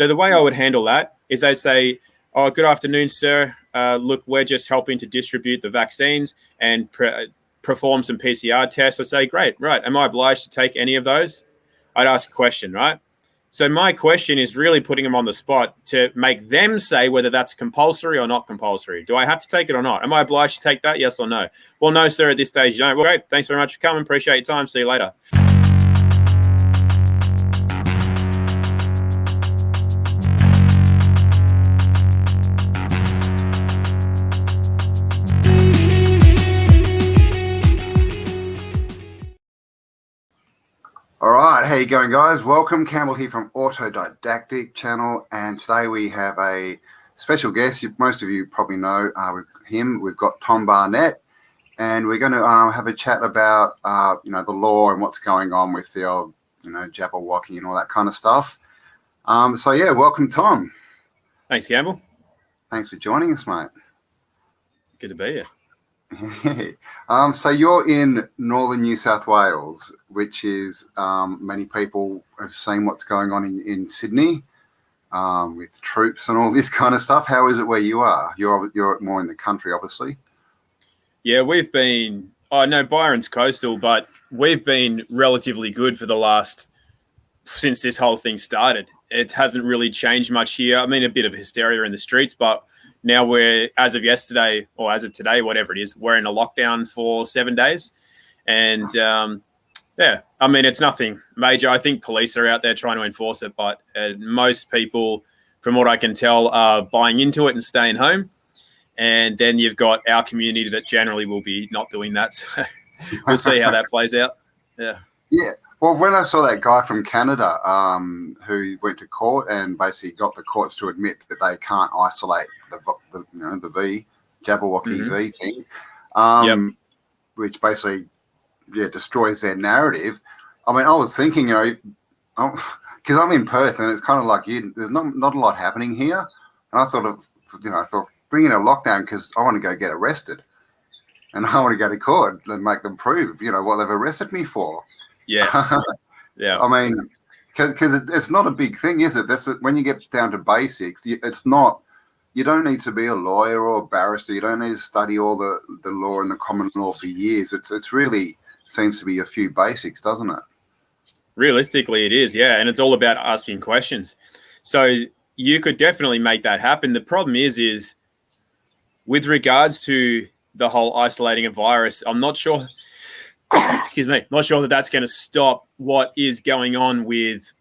So the way I would handle that is they say, oh, good afternoon, sir. Look, we're just helping to distribute the vaccines and perform some PCR tests. I say, great, right. Am I obliged to take any of those? I'd ask a question, right? So my question is really putting them on the spot to make them say whether that's compulsory or not compulsory. Do I have to take it or not? Am I obliged to take that? Yes or no? Well, no, sir, at this stage, you don't. Well, great. Thanks very much for coming. Appreciate your time. See you later. All right, how you going, guys? Welcome, Cambell here from Autodidactic channel, and today we have a special guest. Most of you probably know him. We've got Tom Barnett, and we're going to have a chat about the law and what's going on with the old Jabberwocky and all that kind of stuff. So yeah, welcome, Tom. Thanks, Cambell. Thanks for joining us, mate. Good to be here. So you're in northern New South Wales, which is many people have seen what's going on in Sydney with troops and all this kind of stuff. How is it where you are? You're more in the country, obviously. Yeah, we've been. I know Byron's coastal, but we've been relatively good for since this whole thing started. It hasn't really changed much here. I mean, a bit of hysteria in the streets, but now we're, as of yesterday or as of today, whatever it is, we're in a lockdown for 7 days. And yeah, I mean, it's nothing major. I think police are out there trying to enforce it, but most people, from what I can tell, are buying into it and staying home. And then you've got our community that generally will be not doing that. So we'll see how that plays out. Yeah. Yeah. Well, when I saw that guy from Canada who went to court and basically got the courts to admit that they can't isolate the Jabberwocky V thing, which basically destroys their narrative. I mean, I was thinking, because I'm in Perth and it's kind of like there's not a lot happening here, and I thought bring in a lockdown because I want to go get arrested, and I want to go to court and make them prove what they've arrested me for. Yeah, yeah. I mean, because it's not a big thing, is it? When you get down to basics, it's not. You don't need to be a lawyer or a barrister. You don't need to study all the law and the common law for years. It's really seems to be a few basics, doesn't it? Realistically, it is, yeah. And it's all about asking questions. So you could definitely make that happen. The problem is with regards to the whole isolating a virus, I'm not sure. Excuse me, not sure that that's going to stop what is going on with.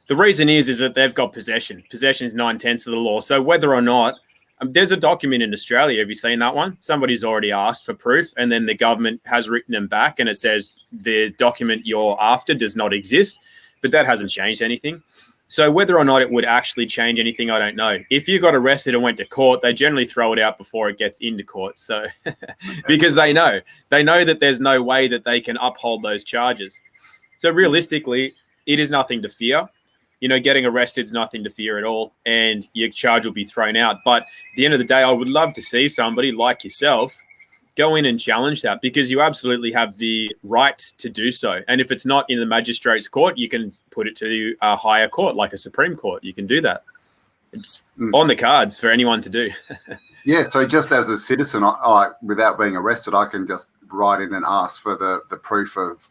The reason is that they've got possession. Possession is 9/10 of the law. So whether or not there's a document in Australia, have you seen that one? Somebody's already asked for proof, and then the government has written them back, and it says the document you're after does not exist, but that hasn't changed anything. So whether or not it would actually change anything, I don't know. If you got arrested and went to court, they generally throw it out before it gets into court. So because they know that there's no way that they can uphold those charges. So realistically, it is nothing to fear. Getting arrested is nothing to fear at all, and your charge will be thrown out. But at the end of the day, I would love to see somebody like yourself go in and challenge that, because you absolutely have the right to do so. And if it's not in the magistrate's court, you can put it to a higher court, like a Supreme Court. You can do that. It's on the cards for anyone to do. Yeah, so just as a citizen, without being arrested, I can just write in and ask for the proof of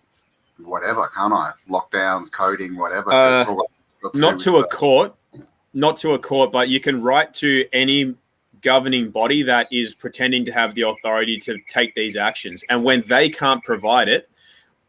whatever, can't I? Lockdowns, coding, whatever. Not to a court, but you can write to any governing body that is pretending to have the authority to take these actions. And when they can't provide it,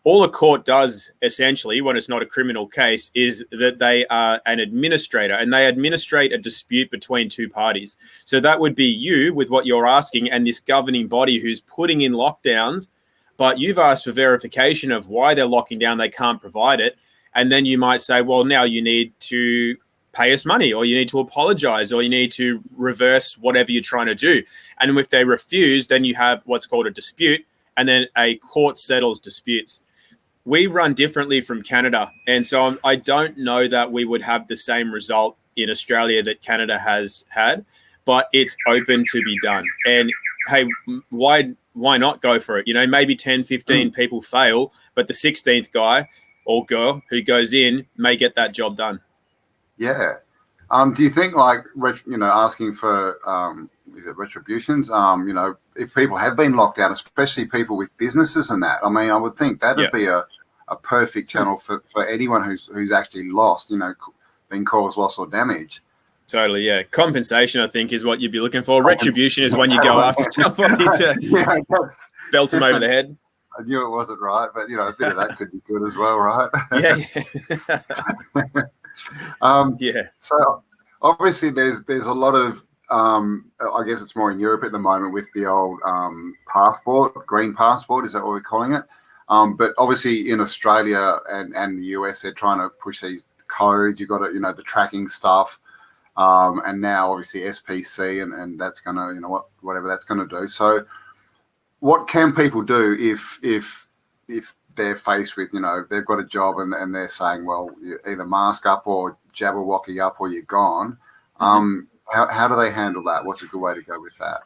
all a court does essentially, when it's not a criminal case, is that they are an administrator and they administrate a dispute between two parties. So that would be you with what you're asking and this governing body who's putting in lockdowns, but you've asked for verification of why they're locking down, they can't provide it. And then you might say, well, now you need to pay us money, or you need to apologize, or you need to reverse whatever you're trying to do. And if they refuse, then you have what's called a dispute, and then a court settles disputes. We run differently from Canada, and so I don't know that we would have the same result in Australia that Canada has had, but it's open to be done. And hey, why not go for it? Maybe 10, 15 people fail, but the 16th guy or girl who goes in may get that job done. Yeah. Do you think, like, asking for is it retributions? If people have been locked out, especially people with businesses and that, I mean, I would think that would be a perfect channel for anyone who's actually lost, been caused loss or damage. Totally, yeah. Compensation, I think, is what you'd be looking for. Retribution is when you go after somebody to belt them over the head. I knew it wasn't right, but a bit of that could be good as well, right? Yeah. So obviously, there's a lot of I guess it's more in Europe at the moment with the old passport, green passport. Is that what we're calling it? But obviously in Australia and the US, they're trying to push these codes. You've got to, the tracking stuff. And now obviously SPC and that's going to, whatever that's going to do. So what can people do if they're faced with, they've got a job and they're saying, well, you either mask up or Jabberwocky up or you're gone. How do they handle that? What's a good way to go with that?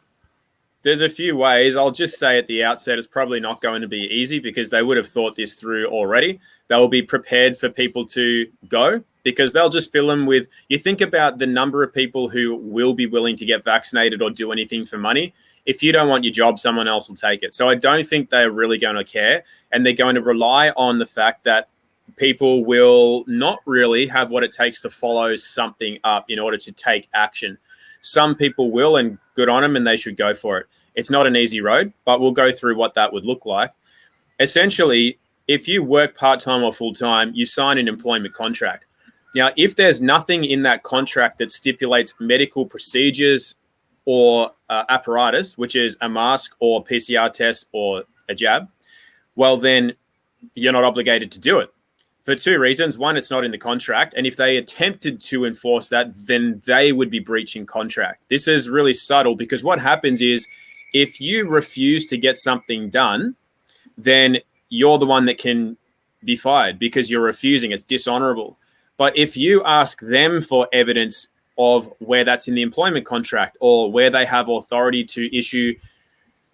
There's a few ways. I'll just say at the outset, it's probably not going to be easy because they would have thought this through already. They'll be prepared for people to go because they'll just fill them with, you think about the number of people who will be willing to get vaccinated or do anything for money. If you don't want your job, someone else will take it. So I don't think they're really going to care. And they're going to rely on the fact that people will not really have what it takes to follow something up in order to take action. Some people will, and good on them, and they should go for it. It's not an easy road, but we'll go through what that would look like. Essentially, if you work part-time or full-time, you sign an employment contract. Now, if there's nothing in that contract that stipulates medical procedures or apparatus, which is a mask or PCR test or a jab, well, then you're not obligated to do it. For two reasons. One, it's not in the contract. And if they attempted to enforce that, then they would be breaching contract. This is really subtle because what happens is if you refuse to get something done, then you're the one that can be fired because you're refusing. It's dishonorable. But if you ask them for evidence of where that's in the employment contract or where they have authority to issue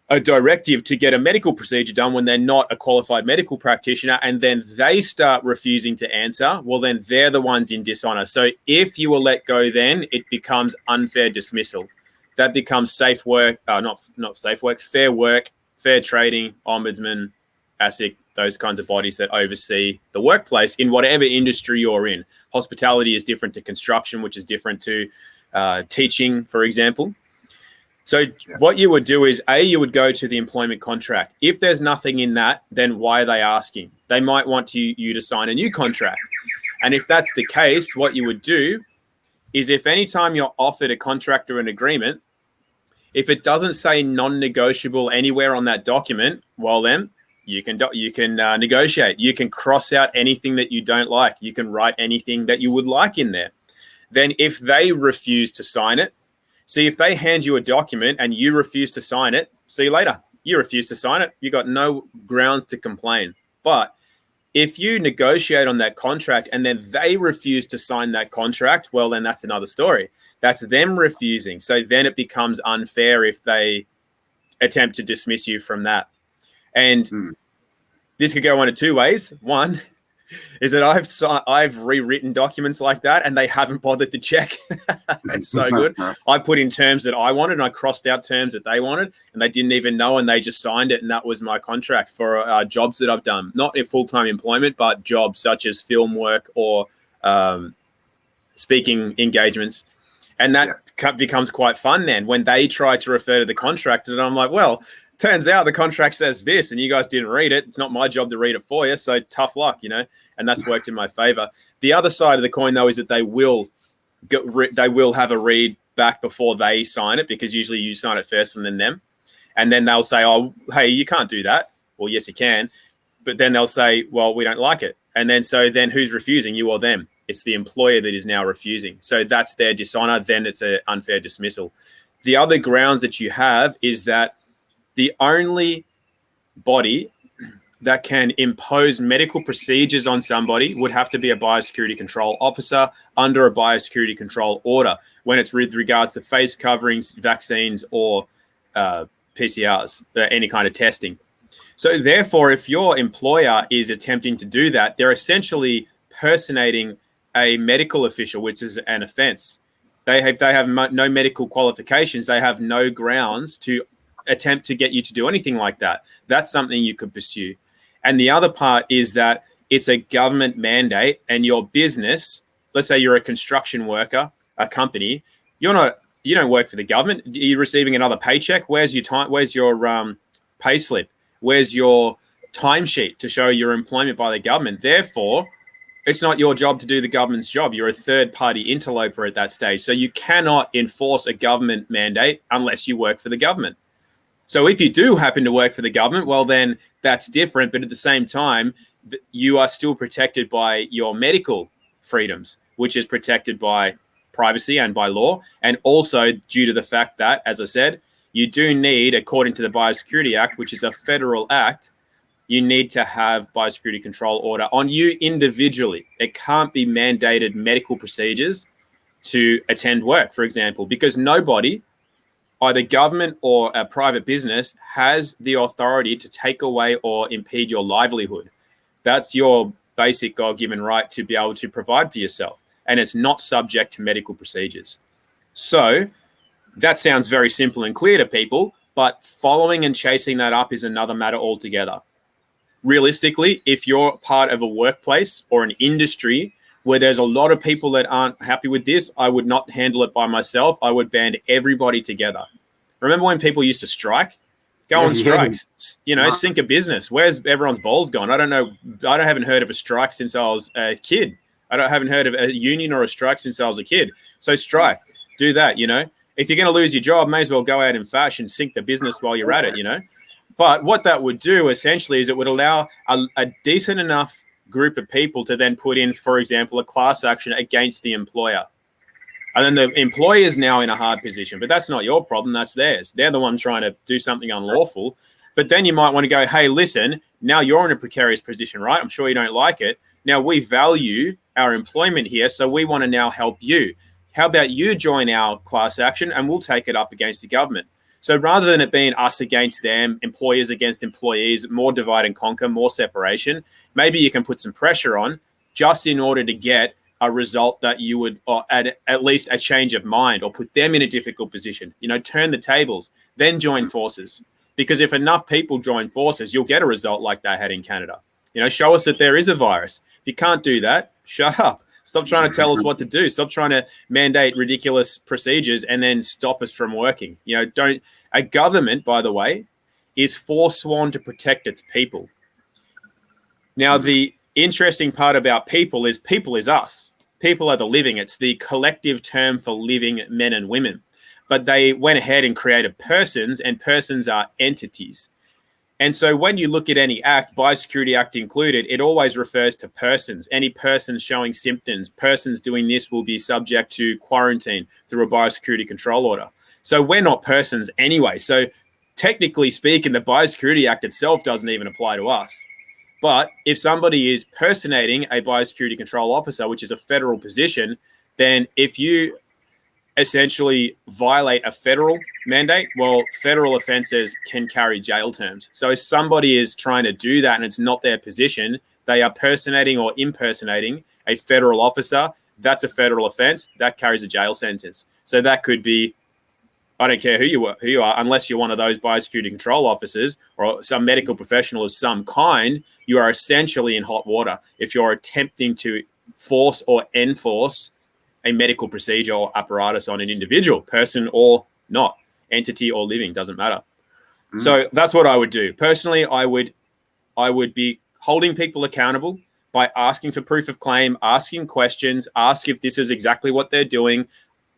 a directive to get a medical procedure done when they're not a qualified medical practitioner, and then they start refusing to answer, well, then they're the ones in dishonor. So if you will let go, then it becomes unfair dismissal. That becomes safe work, not safe work, fair work, fair trading, ombudsman, ASIC, those kinds of bodies that oversee the workplace in whatever industry you're in. Hospitality is different to construction, which is different to teaching, for example. So what you would do is, you would go to the employment contract. If there's nothing in that, then why are they asking? They might want you to sign a new contract. And if that's the case, what you would do is if anytime you're offered a contract or an agreement, if it doesn't say non-negotiable anywhere on that document, well then you can negotiate. You can cross out anything that you don't like. You can write anything that you would like in there. Then if they refuse to sign it, see, if they hand you a document and you refuse to sign it, see you later. You refuse to sign it. You got no grounds to complain. But if you negotiate on that contract and then they refuse to sign that contract, well, then that's another story. That's them refusing. So then it becomes unfair if they attempt to dismiss you from that. And this could go one of two ways. One is that I've rewritten documents like that and they haven't bothered to check. It's so good. I put in terms that I wanted and I crossed out terms that they wanted and they didn't even know and they just signed it, and that was my contract for jobs that I've done. Not in full-time employment, but jobs such as film work or speaking engagements. And that becomes quite fun then when they try to refer to the contract and I'm like, well, turns out the contract says this and you guys didn't read it. It's not my job to read it for you. So tough luck, and that's worked in my favor. The other side of the coin, though, is that they will have a read back before they sign it, because usually you sign it first and then them. And then they'll say, oh, hey, you can't do that. Well, yes, you can. But then they'll say, well, we don't like it. And then who's refusing, you or them? It's the employer that is now refusing. So that's their dishonor. Then it's an unfair dismissal. The other grounds that you have is that the only body that can impose medical procedures on somebody would have to be a biosecurity control officer under a biosecurity control order when it's with regards to face coverings, vaccines, or PCRs, any kind of testing. So therefore, if your employer is attempting to do that, they're essentially personating a medical official, which is an offence. They have no medical qualifications. They have no grounds to attempt to get you to do anything like that. That's something you could pursue. And the other part is that it's a government mandate, and your business, let's say you're a construction worker, a company, you don't work for the government. You're receiving another paycheck. Where's your time? Where's your pay slip? Where's your timesheet to show your employment by the government? Therefore, it's not your job to do the government's job. You're a third-party interloper at that stage. So you cannot enforce a government mandate unless you work for the government. So if you do happen to work for the government, well, then that's different. But at the same time, you are still protected by your medical freedoms, which is protected by privacy and by law. And also due to the fact that, as I said, you do need, according to the Biosecurity Act, which is a federal act, you need to have biosecurity control order on you individually. It can't be mandated medical procedures to attend work, for example, because nobody, either government or a private business, has the authority to take away or impede your livelihood. That's your basic God-given right to be able to provide for yourself, and it's not subject to medical procedures. So that sounds very simple and clear to people, but following and chasing that up is another matter altogether. Realistically, if you're part of a workplace or an industry where there's a lot of people that aren't happy with this, I would not handle it by myself. I would band everybody together. Remember when people used to strike? Go on strikes, sink a business. Where's everyone's balls gone? I don't know. I haven't heard of a strike since I was a kid. Haven't heard of a union or a strike since I was a kid. So strike, do that, If you're going to lose your job, may as well go out in fashion, sink the business while you're at it, But what that would do essentially is it would allow a decent enough group of people to then put in, for example, a class action against the employer. And then the employer is now in a hard position, but that's not your problem. That's theirs. They're the one trying to do something unlawful. But then you might want to go, hey, listen, now you're in a precarious position, right? I'm sure you don't like it. Now we value our employment here, so we want to now help you. How about you join our class action and we'll take it up against the government? So rather than it being us against them, employers against employees, more divide and conquer, more separation, maybe you can put some pressure on just in order to get a result that you would, or at least a change of mind, or put them in a difficult position. Turn the tables, then join forces. Because if enough people join forces, you'll get a result like they had in Canada. Show us that there is a virus. If you can't do that, shut up. Stop trying to tell us what to do. Stop trying to mandate ridiculous procedures and then stop us from working. A government, by the way, is forsworn to protect its people. Now, the interesting part about people is us. People are the living. It's the collective term for living men and women. But they went ahead and created persons, and persons are entities. And so when you look at any act, Biosecurity Act included, it always refers to persons. Any persons showing symptoms, persons doing this will be subject to quarantine through a biosecurity control order. So we're not persons anyway. So technically speaking, the Biosecurity Act itself doesn't even apply to us. But if somebody is personating a biosecurity control officer, which is a federal position, then if you essentially violate a federal mandate, well, federal offenses can carry jail terms. So if somebody is trying to do that and it's not their position, they are personating or impersonating a federal officer, that's a federal offense, that carries a jail sentence. So that could be, I don't care who you are, unless you're one of those biosecurity control officers or some medical professional of some kind, you are essentially in hot water if you're attempting to force or enforce a medical procedure or apparatus on an individual, person or not, entity or living, doesn't matter. So that's what I would do. Personally, I would be holding people accountable by asking for proof of claim, asking questions, ask if this is exactly what they're doing,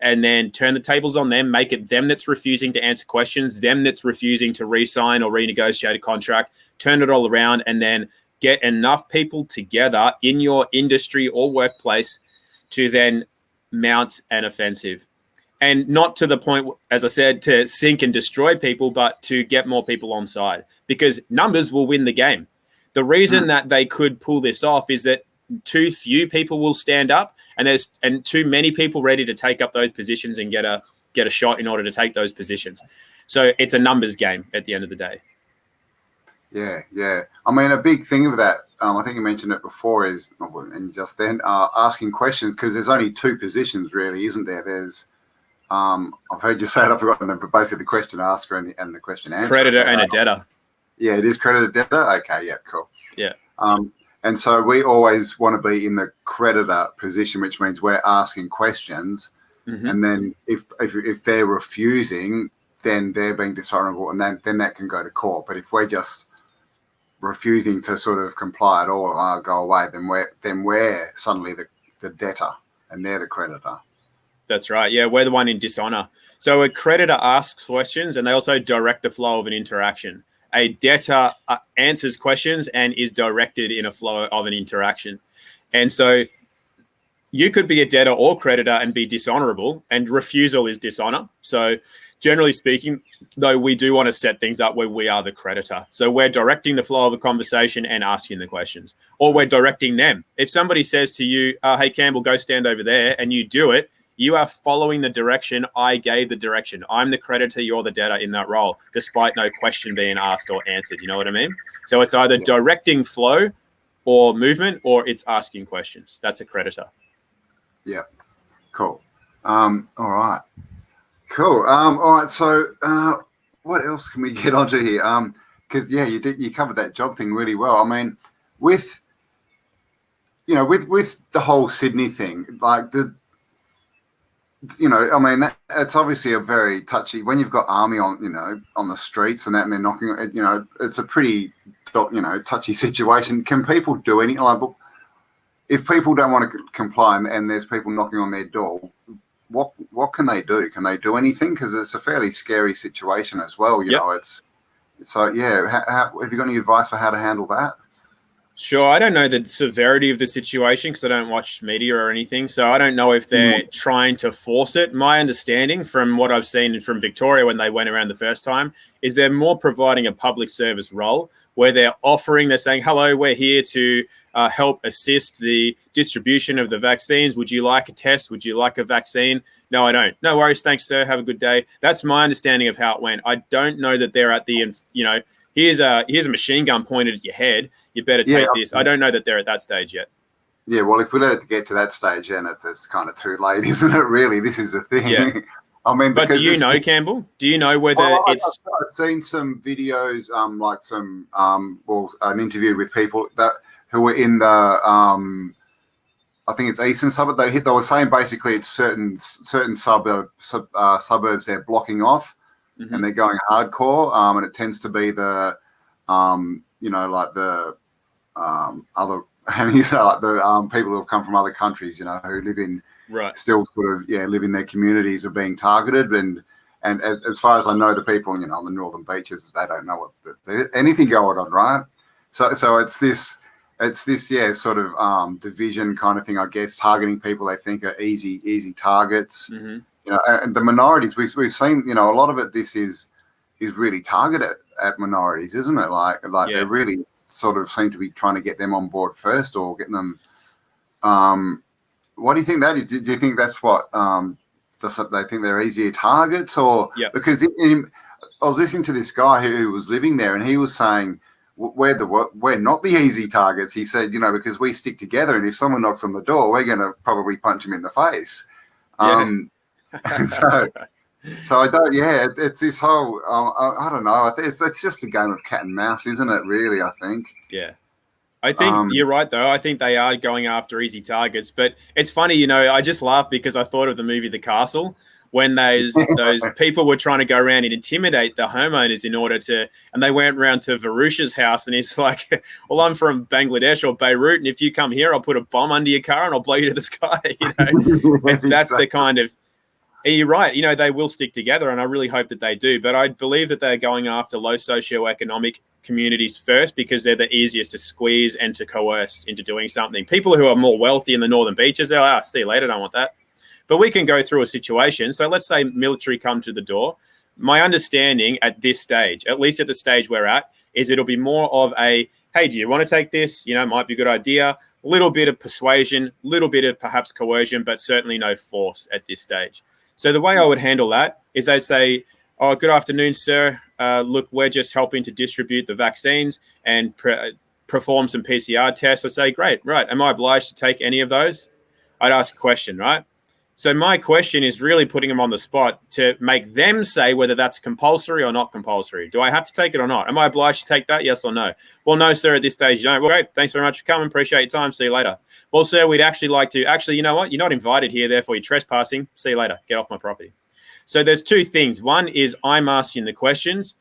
and then turn the tables on them, make it them that's refusing to answer questions, them that's refusing to re-sign or renegotiate a contract, turn it all around, and then get enough people together in your industry or workplace to then mount an offensive. And not to the point, as I said, to sink and destroy people, but to get more people on side, because numbers will win the game. The reason that they could pull this off is that too few people will stand up, and too many people ready to take up those positions and get a shot in order to take those positions. So it's a numbers game at the end of the day. Yeah. I mean, a big thing of that, I think you mentioned it before, is, and just then, asking questions, because there's only two positions really, isn't there? There's, I've heard you say it, I've forgotten them, but basically the question asker and the question answer. Creditor and a debtor. Yeah, it is creditor, debtor. Okay, yeah, cool. Yeah. And so we always want to be in the creditor position, which means we're asking questions. Mm-hmm. And then if they're refusing, then they're being dishonorable, and then that can go to court. But if we're just refusing to sort of comply at all, or go away, then we're suddenly the debtor and they're the creditor. That's right. Yeah, we're the one in dishonor. So a creditor asks questions and they also direct the flow of an interaction. A debtor answers questions and is directed in a flow of an interaction. And so you could be a debtor or creditor and be dishonorable, and refusal is dishonor. So generally speaking, though, we do want to set things up where we are the creditor. So we're directing the flow of a conversation and asking the questions, or we're directing them. If somebody says to you, hey, Campbell, go stand over there, and you do it, you are following the direction. I gave the direction. I'm the creditor, you're the debtor in that role, despite no question being asked or answered. You know what I mean? So it's either directing flow or movement, or it's asking questions. That's a creditor. Yeah. Cool. All right. Cool. All right. So what else can we get onto here? Because you covered that job thing really well. I mean, with the whole Sydney thing, like it's obviously a very touchy, when you've got army on the streets and that, and they're knocking, it's a pretty, touchy situation. Can people do anything? Like, if people don't want to comply and there's people knocking on their door, what can they do? Can they do anything? Because it's a fairly scary situation as well. You know, it's so, how, have you got any advice for how to handle that? Sure. I don't know the severity of the situation because I don't watch media or anything. So I don't know if they're trying to force it. My understanding from what I've seen from Victoria when they went around the first time is they're more providing a public service role where they're saying, hello, we're here to help assist the distribution of the vaccines. Would you like a test? Would you like a vaccine? No, I don't. No worries. Thanks, sir. Have a good day. That's my understanding of how it went. I don't know that they're at the, here's a machine gun pointed at your head. You better take this. I don't know that they're at that stage yet. Yeah, well, if we let it get to that stage, then it's kind of too late, isn't it, really? This is the thing. Yeah. I mean, but do you know, Campbell? Do you know whether I've seen some videos, like some, an interview with people who were in the, I think it's eastern suburb. They were saying basically it's certain suburbs they're blocking off, and they're going hardcore, and it tends to be the, like the other, and he's like the people who have come from other countries, who live in still sort of live in their communities are being targeted, and as far as I know, the people on the northern beaches, they don't know what anything going on, right? So it's this sort of division kind of thing, I guess, targeting people they think are easy targets, and the minorities we've seen, a lot of it. This is really targeted at minorities, isn't it? Like they really sort of seem to be trying to get them on board first, or getting them. What do you think that is? Do you think that's what they think they're easier targets, or because I was listening to this guy who was living there, and he was saying we're not the easy targets. He said, because we stick together, and if someone knocks on the door, we're going to probably punch him in the face. So I don't. Yeah, it's this whole. I don't know. It's just a game of cat and mouse, isn't it? Really, I think. Yeah, I think you're right, though. I think they are going after easy targets, but it's funny. I just laugh because I thought of the movie The Castle when those people were trying to go around and intimidate the homeowners in order to, and they went around to Varusha's house, and he's like, "Well, I'm from Bangladesh or Beirut, and if you come here, I'll put a bomb under your car and I'll blow you to the sky." That's the kind of. You're right. They will stick together, and I really hope that they do. But I believe that they're going after low socioeconomic communities first because they're the easiest to squeeze and to coerce into doing something. People who are more wealthy in the northern beaches, see you later, don't want that. But we can go through a situation. So let's say military come to the door. My understanding at this stage, at least at the stage we're at, is it'll be more of a, hey, do you want to take this? Might be a good idea. A little bit of persuasion, a little bit of perhaps coercion, but certainly no force at this stage. So the way I would handle that is they say, oh, good afternoon, sir. Look, we're just helping to distribute the vaccines. And perform some PCR tests. I say, great, right. Am I obliged to take any of those? I'd ask a question, right? So my question is really putting them on the spot to make them say whether that's compulsory or not compulsory. Do I have to take it or not? Am I obliged to take that? Yes or no? Well, no, sir, at this stage, you don't. Well, great. Thanks very much for coming. Appreciate your time. See you later. Well, sir, we'd actually like to. Actually, you know what? You're not invited here. Therefore, you're trespassing. See you later. Get off my property. So there's two things. One is I'm asking the questions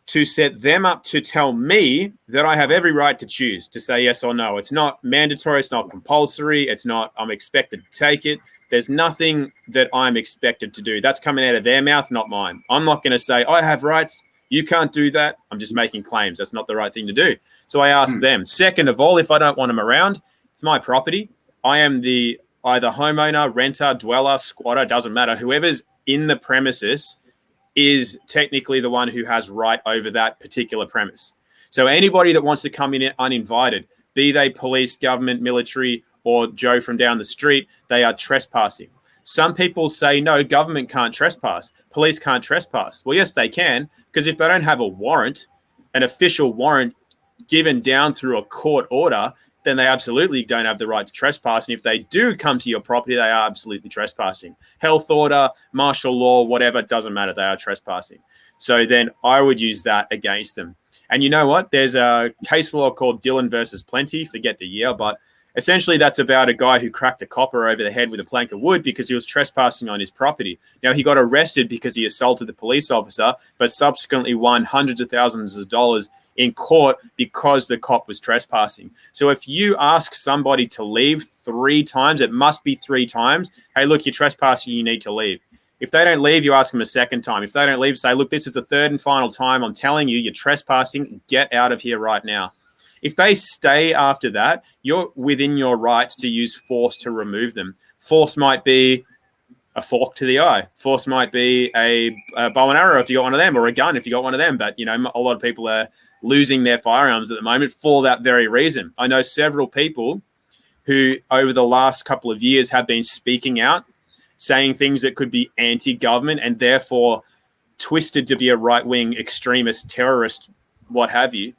to set them up to tell me that I have every right to choose to say yes or no. It's not mandatory. It's not compulsory. It's not I'm expected to take it. There's nothing that I'm expected to do. That's coming out of their mouth, not mine. I'm not going to say, I have rights. You can't do that. I'm just making claims. That's not the right thing to do. So I ask them. Second of all, if I don't want them around, it's my property. I am the either homeowner, renter, dweller, squatter, doesn't matter. Whoever's in the premises is technically the one who has right over that particular premise. So anybody that wants to come in uninvited, be they police, government, military, or Joe from down the street, they are trespassing. Some people say, no, government can't trespass. Police can't trespass. Well, yes, they can, because if they don't have a warrant, an official warrant given down through a court order, then they absolutely don't have the right to trespass. And if they do come to your property, they are absolutely trespassing. Health order, martial law, whatever, doesn't matter. They are trespassing. So then I would use that against them. And you know what? There's a case law called Dillon versus Plenty. Forget the year, but essentially that's about a guy who cracked a copper over the head with a plank of wood because he was trespassing on his property. Now, he got arrested because he assaulted the police officer, but subsequently won hundreds of thousands of dollars in court because the cop was trespassing. So if you ask somebody to leave 3 times, it must be 3 times. Hey, look, you're trespassing, you need to leave. If they don't leave, you ask them a second time. If they don't leave, say, look, this is the 3rd and final time. I'm telling you, you're trespassing. Get out of here right now. If they stay after that, you're within your rights to use force to remove them. Force might be a fork to the eye. Force might be a bow and arrow if you got one of them, or a gun if you got one of them. But, you know, a lot of people are losing their firearms at the moment for that very reason. I know several people who over the last couple of years have been speaking out, saying things that could be anti-government and therefore twisted to be a right-wing extremist, terrorist, what have you.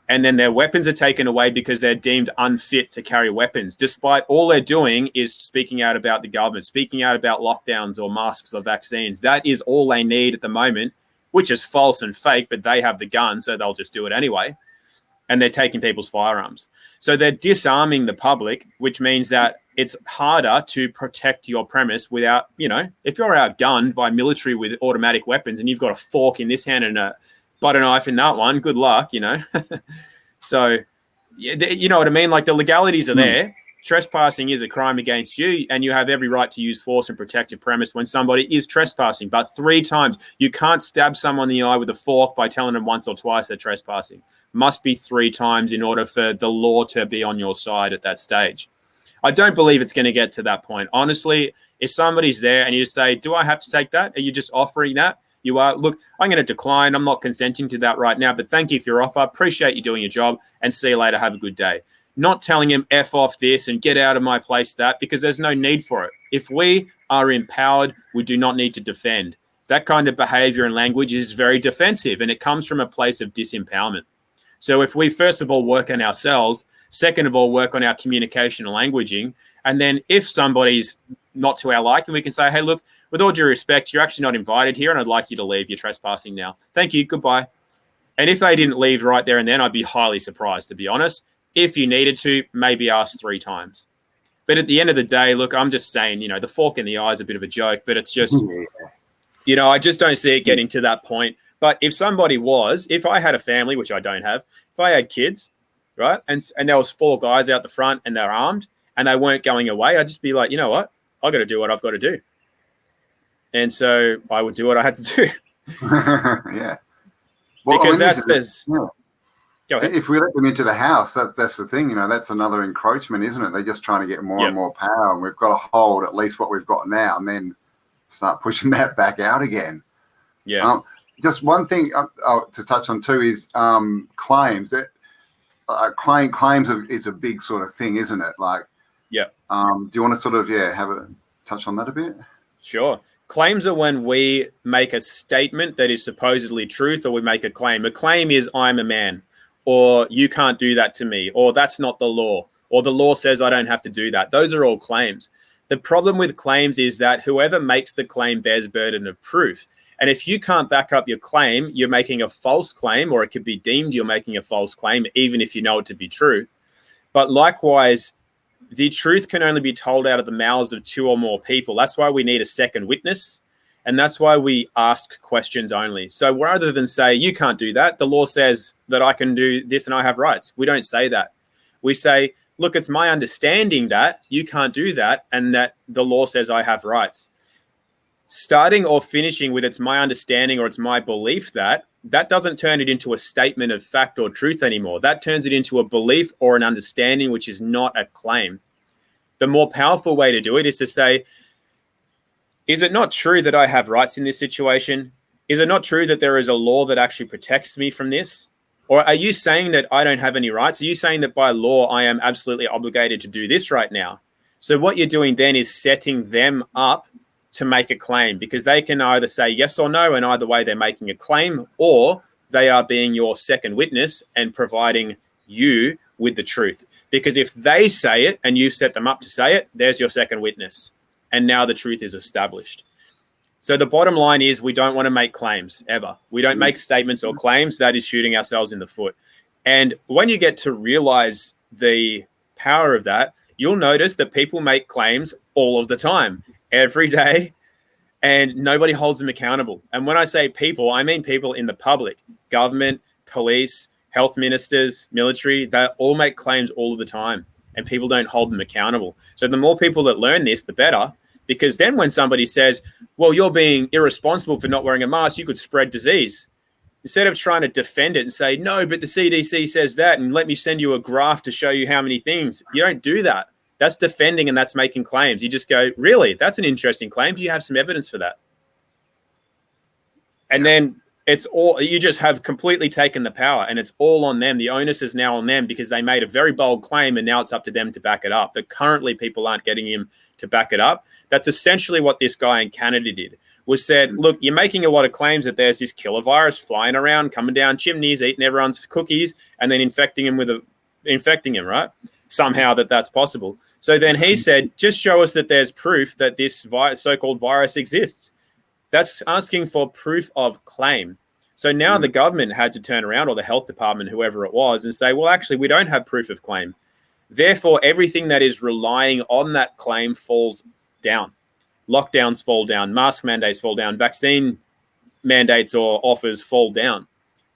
And then their weapons are taken away because they're deemed unfit to carry weapons, despite all they're doing is speaking out about the government, speaking out about lockdowns or masks or vaccines. That is all they need at the moment, which is false and fake, but they have the gun, so they'll just do it anyway. And they're taking people's firearms. So they're disarming the public, which means that it's harder to protect your premise without, you know, if you're outgunned by military with automatic weapons and you've got a fork in this hand and a butter knife in that one, good luck, you know. So, you know what I mean? Like the legalities are there. Trespassing is a crime against you, and you have every right to use force and protect your premise when somebody is trespassing. But 3 times, you can't stab someone in the eye with a fork by telling them once or twice they're trespassing. Must be 3 times in order for the law to be on your side at that stage. I don't believe it's going to get to that point. Honestly, if somebody's there and you say, do I have to take that? Are you just offering that? You are, look, I'm going to decline. I'm not consenting to that right now, but thank you for your offer. Appreciate you doing your job, and see you later. Have a good day. Not telling him F off this and get out of my place that, because there's no need for it. If we are empowered, we do not need to defend. That kind of behavior and language is very defensive, and it comes from a place of disempowerment. So if we first of all work on ourselves, second of all work on our communication and languaging, and then if somebody's not to our liking, we can say, hey, look, with all due respect, you're actually not invited here, and I'd like you to leave. You're trespassing now. Thank you. Goodbye. And if they didn't leave right there and then, I'd be highly surprised, to be honest. If you needed to, maybe ask 3 times. But at the end of the day, look, I'm just saying, you know, the fork in the eye is a bit of a joke, but it's just, you know, I just don't see it getting to that point. But if somebody was, if I had a family, which I don't have, if I had kids, right, and there was 4 guys out the front and they're armed and they weren't going away, I'd just be like, you know what? I got to do what I've got to do. And so I would do what I had to do. Yeah. Well, because Go ahead. If we let them into the house, that's the thing, you know, that's another encroachment, isn't it? They're just trying to get more and more power, and we've got to hold at least what we've got now and then start pushing that back out again. Yeah. Just one thing to touch on too is claims. Claims is a big sort of thing, isn't it? Like, yeah. Do you want to sort of have a touch on that a bit? Sure. Claims are when we make a statement that is supposedly truth, or we make a claim. A claim is I'm a man, or you can't do that to me, or that's not the law, or the law says I don't have to do that. Those are all claims. The problem with claims is that whoever makes the claim bears burden of proof. And if you can't back up your claim, you're making a false claim, or it could be deemed you're making a false claim, even if you know it to be true. But likewise, the truth can only be told out of the mouths of two or more people. That's why we need a second witness. And that's why we ask questions only. So rather than say, you can't do that, the law says that I can do this and I have rights. We don't say that. We say, look, it's my understanding that you can't do that and that the law says I have rights. Starting or finishing with it's my understanding or it's my belief that doesn't turn it into a statement of fact or truth anymore. That turns it into a belief or an understanding, which is not a claim. The more powerful way to do it is to say, is it not true that I have rights in this situation? Is it not true that there is a law that actually protects me from this? Or are you saying that I don't have any rights? Are you saying that by law I am absolutely obligated to do this right now? So what you're doing then is setting them up to make a claim, because they can either say yes or no, and either way they're making a claim, or they are being your second witness and providing you with the truth. Because if they say it and you set them up to say it, there's your second witness. And now the truth is established. So the bottom line is we don't want to make claims ever. We don't make statements or claims. That is shooting ourselves in the foot. And when you get to realize the power of that, you'll notice that people make claims all of the time, every day, and nobody holds them accountable. And when I say people, I mean people in the public, government, police, health ministers, military. They all make claims all of the time, and people don't hold them accountable. So the more people that learn this, the better. Because then when somebody says, well, you're being irresponsible for not wearing a mask, you could spread disease. Instead of trying to defend it and say, no, but the CDC says that, and let me send you a graph to show you how many things. You don't do that. That's defending and that's making claims. You just go, really? That's an interesting claim. Do you have some evidence for that? And then it's all, you just have completely taken the power, and it's all on them. The onus is now on them because they made a very bold claim, and now it's up to them to back it up. But currently people aren't getting him to back it up. That's essentially what this guy in Canada did, was said, look, you're making a lot of claims that there's this killer virus flying around, coming down chimneys, eating everyone's cookies, and then infecting him, right? Somehow that's possible. So then he said, just show us that there's proof that this so-called virus exists. That's asking for proof of claim. So now the government had to turn around, or the health department, whoever it was, and say, well, actually, we don't have proof of claim. Therefore, everything that is relying on that claim falls down. Lockdowns fall down, mask mandates fall down, vaccine mandates or offers fall down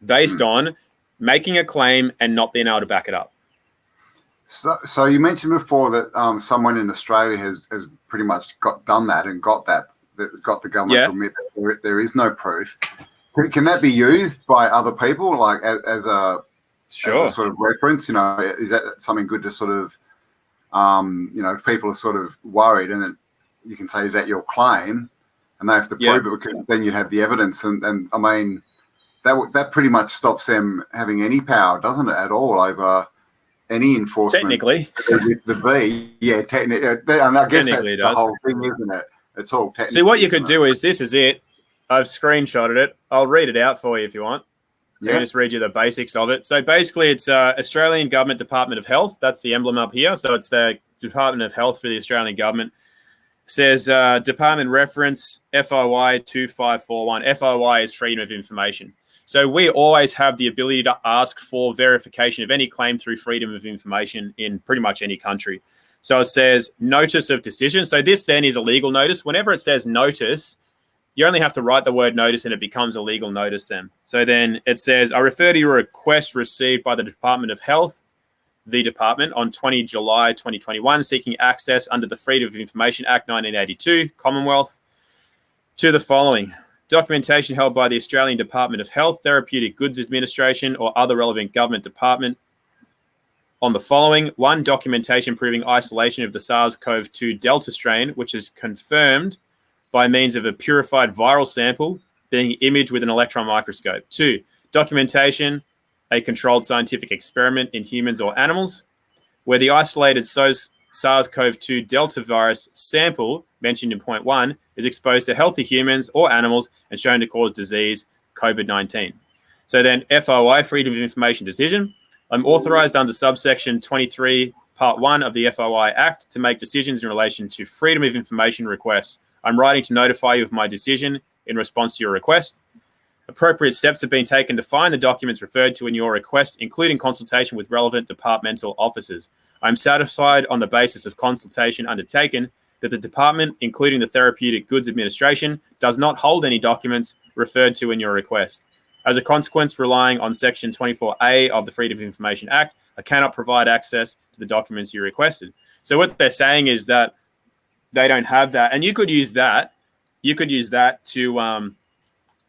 based on making a claim and not being able to back it up. So you mentioned before that someone in Australia has pretty much done that and got the government to admit that there is no proof. Can that be used by other people, like as a sort of reference? You know, is that something good to sort of, you know, if people are sort of worried, and then you can say, is that your claim? And they have to prove it, because then you'd have the evidence. And I mean, that pretty much stops them having any power, doesn't it, at all, over any enforcement? Technically. With the V, technically. And I guess that's the whole thing, isn't it? It's all technical. See, what you could do is, this is it. I've screenshotted it. I'll read it out for you if you want. Yeah. I'll just read you the basics of it. So basically, it's Australian Government Department of Health. That's the emblem up here. So it's the Department of Health for the Australian Government. Says Department reference FOI 2541. FOI is freedom of information. So we always have the ability to ask for verification of any claim through freedom of information in pretty much any country. So it says notice of decision. So this then is a legal notice. Whenever it says notice, you only have to write the word notice and it becomes a legal notice then. So then it says, I refer to your request received by the Department of Health, the department, on 20 July 2021, seeking access under the Freedom of Information Act 1982, Commonwealth, to the following. Documentation held by the Australian Department of Health, Therapeutic Goods Administration, or other relevant government department on the following. 1, documentation proving isolation of the SARS-CoV-2 Delta strain, which is confirmed by means of a purified viral sample being imaged with an electron microscope. 2, documentation, a controlled scientific experiment in humans or animals, where the isolated SARS-CoV-2 Delta virus sample, mentioned in point 1, is exposed to healthy humans or animals and shown to cause disease, COVID-19. So then FOI, Freedom of Information Decision, I'm authorized under subsection 23, Part 1 of the FOI Act to make decisions in relation to freedom of information requests. I'm writing to notify you of my decision in response to your request. Appropriate steps have been taken to find the documents referred to in your request, including consultation with relevant departmental officers. I'm satisfied on the basis of consultation undertaken that the department, including the Therapeutic Goods Administration, does not hold any documents referred to in your request. As a consequence, relying on Section 24A of the Freedom of Information Act, I cannot provide access to the documents you requested. So what they're saying is that they don't have that. And you could use that. You could use that to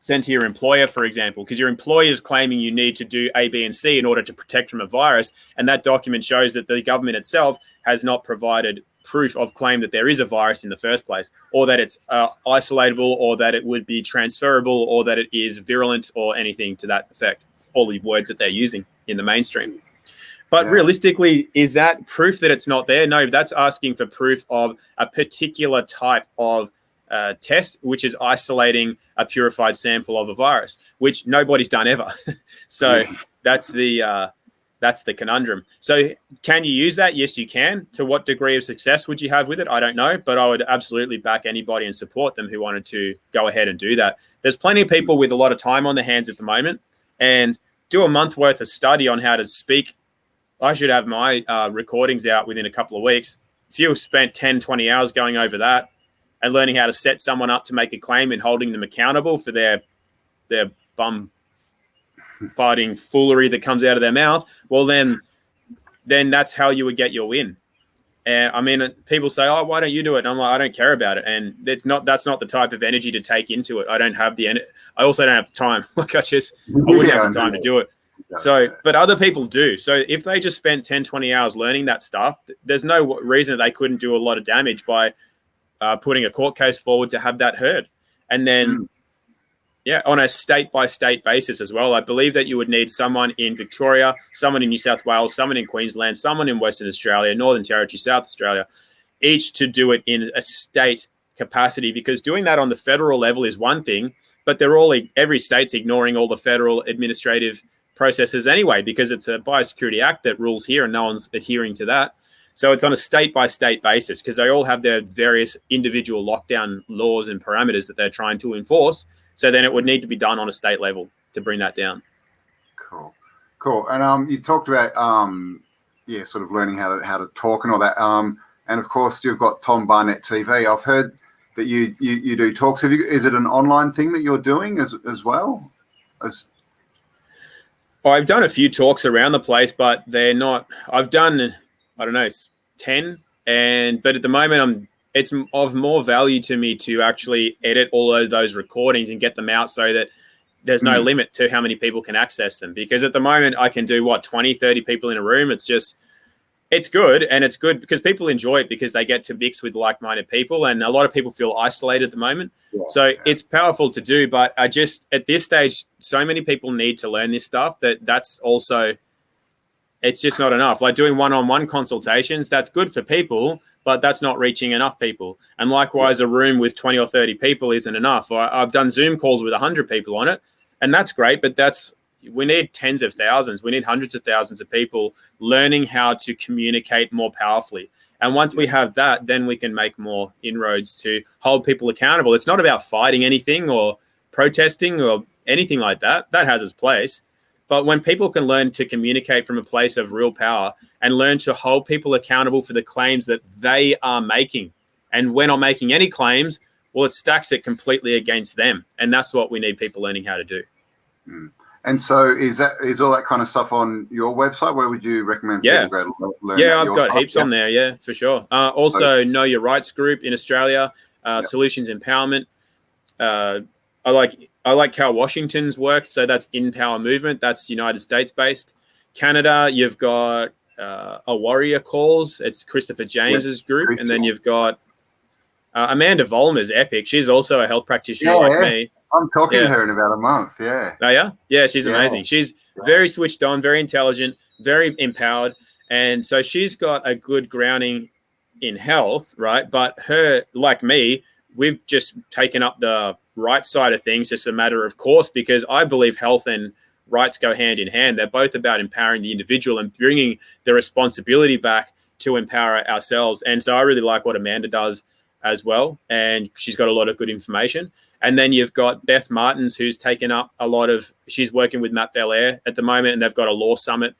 send to your employer, for example, because your employer is claiming you need to do A, B, and C in order to protect from a virus. And that document shows that the government itself has not provided proof of claim that there is a virus in the first place, or that it's isolatable, or that it would be transferable, or that it is virulent, or anything to that effect. All the words that they're using in the mainstream. But realistically, is that proof that it's not there? No, that's asking for proof of a particular type of test, which is isolating a purified sample of a virus, which nobody's done ever. So that's the conundrum. So can you use that? Yes, you can. To what degree of success would you have with it? I don't know, but I would absolutely back anybody and support them who wanted to go ahead and do that. There's plenty of people with a lot of time on their hands at the moment, and do a month worth of study on how to speak. I should have my recordings out within a couple of weeks. If you spent 10, 20 hours going over that and learning how to set someone up to make a claim and holding them accountable for their bum fighting foolery that comes out of their mouth, well, then that's how you would get your win. And I mean, people say, "Oh, why don't you do it?" And I'm like, I don't care about it, and that's not the type of energy to take into it. I don't have the I also don't have the time. Like I wouldn't have the time to do it. So, but other people do. So if they just spent 10, 20 hours learning that stuff, there's no reason that they couldn't do a lot of damage by putting a court case forward to have that heard. And then on a state-by-state basis as well. I believe that you would need someone in Victoria, someone in New South Wales, someone in Queensland, someone in Western Australia, Northern Territory, South Australia, each to do it in a state capacity, because doing that on the federal level is one thing, but every state's ignoring all the federal administrative processes anyway, because it's a Biosecurity Act that rules here and no one's adhering to that. So it's on a state-by-state basis, because they all have their various individual lockdown laws and parameters that they're trying to enforce. So then it would need to be done on a state level to bring that down. Cool. And you talked about sort of learning how to talk and all that. And of course you've got Tom Barnett TV. I've heard that you do talks. Is it an online thing that you're doing as well? I've done a few talks around the place, but they're not. I've done 10, but at the moment it's of more value to me to actually edit all of those recordings and get them out so that there's no limit to how many people can access them. Because at the moment I can do 20, 30 people in a room. It's good. And it's good because people enjoy it, because they get to mix with like-minded people. And a lot of people feel isolated at the moment. It's powerful to do, but at this stage, so many people need to learn this stuff that's also, it's just not enough. Like doing one-on-one consultations, that's good for people, but that's not reaching enough people. And likewise, a room with 20 or 30 people isn't enough. I've done Zoom calls with 100 people on it, and that's great, but we need tens of thousands. We need hundreds of thousands of people learning how to communicate more powerfully. And once we have that, then we can make more inroads to hold people accountable. It's not about fighting anything or protesting or anything like that. That has its place. But when people can learn to communicate from a place of real power and learn to hold people accountable for the claims that they are making, and we're not making any claims, well, it stacks it completely against them. And that's what we need people learning how to do. And so is all that kind of stuff on your website? Where would you recommend people go to learn? Yeah, I've got heaps on there. Yeah, for sure. Also, Know Your Rights group in Australia, Solutions Empowerment. I like Cal Washington's work. So that's In Power Movement. That's United States based. Canada, you've got A Warrior Calls. It's Christopher James's group. And then you've got Amanda Vollmer's epic. She's also a health practitioner like me. I'm talking to her in about a month. Yeah. Oh, yeah? Yeah, she's amazing. She's very switched on, very intelligent, very empowered. And so she's got a good grounding in health, right? But her, like me, we've just taken up the right side of things, just a matter of course, because I believe health and rights go hand in hand. They're both about empowering the individual and bringing the responsibility back to empower ourselves. And so I really like what Amanda does as well. And she's got a lot of good information. And then you've got Beth Martins, who's taken up a lot of, she's working with Matt Belair at the moment, and they've got a law summit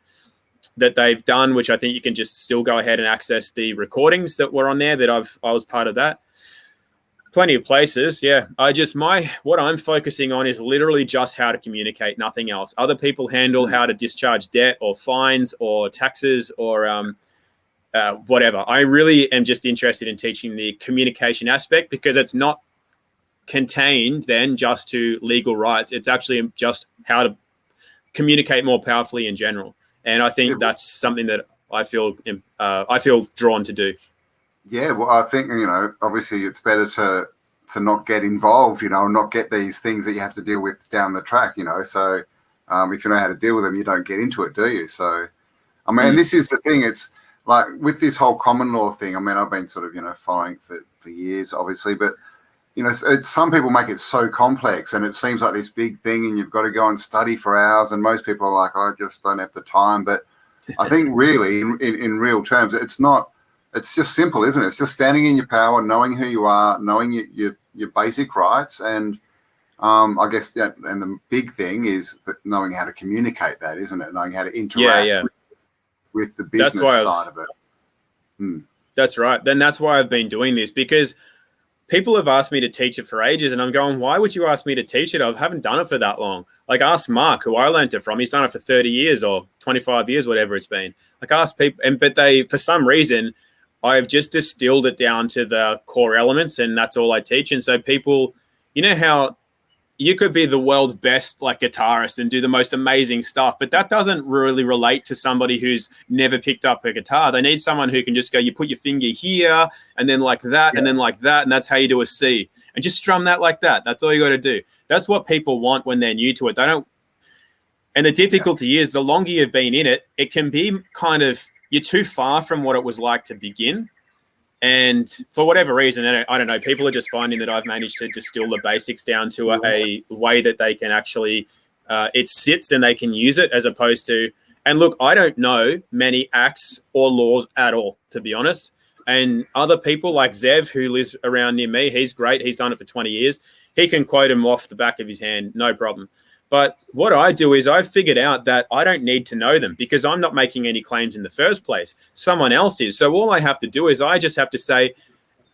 that they've done, which I think you can just still go ahead and access the recordings that were on there that I was part of that. Plenty of places. Yeah. What I'm focusing on is literally just how to communicate, nothing else. Other people handle how to discharge debt or fines or taxes or whatever. I really am just interested in teaching the communication aspect, because it's not contained then just to legal rights. It's actually just how to communicate more powerfully in general. And I think that's something that I feel drawn to do. Yeah, well, I think, obviously it's better to not get involved, and not get these things that you have to deal with down the track, So if you know how to deal with them, you don't get into it, do you? So, I mean, this is the thing. It's like with this whole common law thing, I mean, I've been sort of, following for years, obviously, but, some people make it so complex and it seems like this big thing and you've got to go and study for hours, and most people are like, I just don't have the time. But I think really in real terms, it's not. It's just simple, isn't it? It's just standing in your power, knowing who you are, knowing your basic rights, and I guess that. And the big thing is that knowing how to communicate that, isn't it? Knowing how to interact with the business side of it. That's right. Then that's why I've been doing this, because people have asked me to teach it for ages, and I'm going, why would you ask me to teach it? I haven't done it for that long. Like, ask Mark, who I learned it from. He's done it for 30 years or 25 years, whatever it's been. Like, ask people, but they, for some reason, I've just distilled it down to the core elements, and that's all I teach. And so people, how you could be the world's best guitarist and do the most amazing stuff, but that doesn't really relate to somebody who's never picked up a guitar. They need someone who can just go, you put your finger here and then like that and then like that, and that's how you do a C, and just strum that like that. That's all you got to do. That's what people want when they're new to it. They don't. And the difficulty is, the longer you've been in it, it can be kind of, you're too far from what it was like to begin. And for whatever reason, I don't know, people are just finding that I've managed to distill the basics down to a way that they can actually, it sits and they can use it, as opposed to, and look, I don't know many acts or laws at all, to be honest. And other people like Zev, who lives around near me, he's great. He's done it for 20 years. He can quote him off the back of his hand, no problem. But what I do is I've figured out that I don't need to know them, because I'm not making any claims in the first place. Someone else is. So all I have to do is I just have to say,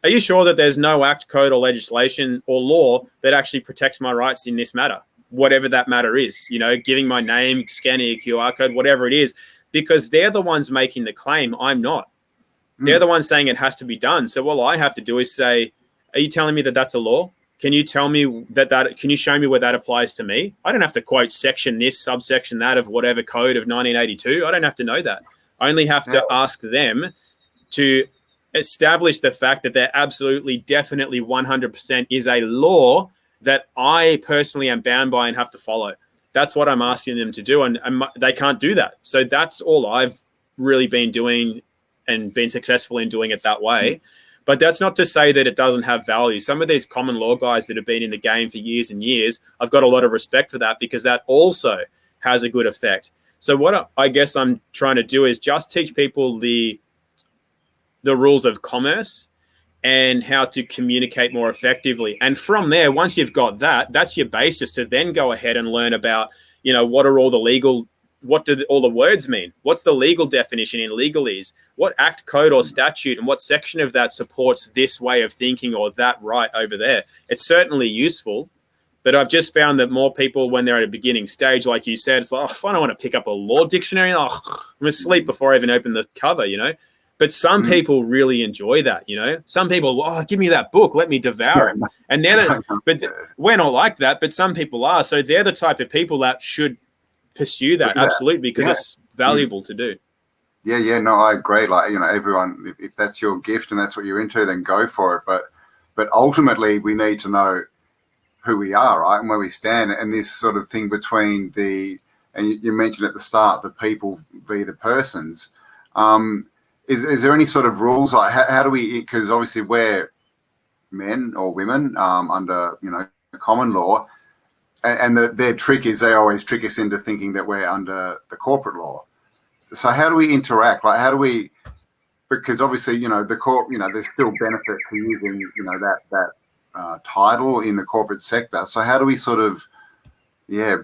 are you sure that there's no act, code, or legislation or law that actually protects my rights in this matter? Whatever that matter is, giving my name, scanning a QR code, whatever it is, because they're the ones making the claim. I'm not. They're the ones saying it has to be done. So all I have to do is say, are you telling me that that's a law? Can you tell me can you show me where that applies to me? I don't have to quote section this, subsection that of whatever code of 1982. I don't have to know that. I only have to ask them to establish the fact that there absolutely, definitely 100% is a law that I personally am bound by and have to follow. That's what I'm asking them to do. And they can't do that. So that's all I've really been doing and been successful in doing it that way. But that's not to say that it doesn't have value. Some of these common law guys that have been in the game for years and years, I've got a lot of respect for that, because that also has a good effect. So what I guess I'm trying to do is just teach people the rules of commerce and how to communicate more effectively. And from there, once you've got that, that's your basis to then go ahead and learn about, what are all the legal, what do all the words mean? What's the legal definition in legalese? What act, code, or statute, and what section of that supports this way of thinking or that right over there? It's certainly useful, but I've just found that more people, when they're at a beginning stage, like you said, it's like, I don't want to pick up a law dictionary. I'm going to sleep before I even open the cover, But some people really enjoy that, Some people, give me that book, let me devour it. And but we're not like that, but some people are. So they're the type of people that should pursue that, absolutely, because it's valuable to do. No, I agree. Everyone, if that's your gift and that's what you're into, then go for it. But ultimately, we need to know who we are, right, and where we stand, and this sort of thing between and you mentioned at the start, the people v the persons. Is there any sort of rules, like how do we, because obviously we're men or women under common law, And their trick is they always trick us into thinking that we're under the corporate law. So how do we interact? Like, how do we? Because obviously, the corp, there's still benefit for using, that title in the corporate sector. So how do we sort of,